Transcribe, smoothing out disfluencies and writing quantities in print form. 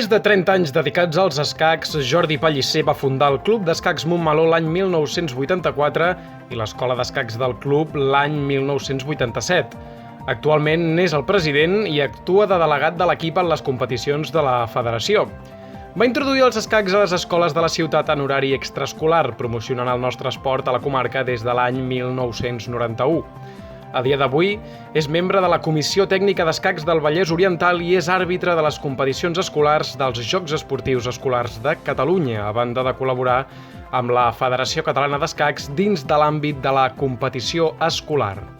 més de 30 anys dedicats als escacs, Jordi Pellicer va fundar el Club d'Escacs Montmeló l'any 1984 i l'Escola d'Escacs del Club l'any 1987. Actualment n'és el president i actua de delegat de l'equip en les competicions de la federació. Va introduir els escacs a les escoles de la ciutat en horari extraescolar, promocionant el nostre esport a la comarca des de l'any 1991. A dia d'avui, és membre de la Comissió Tècnica d'Escacs del Vallès Oriental i és àrbitre de les competicions escolars dels Jocs Esportius Escolars de Catalunya, a banda de col·laborar amb la Federació Catalana d'Escacs dins de l'àmbit de la competició escolar.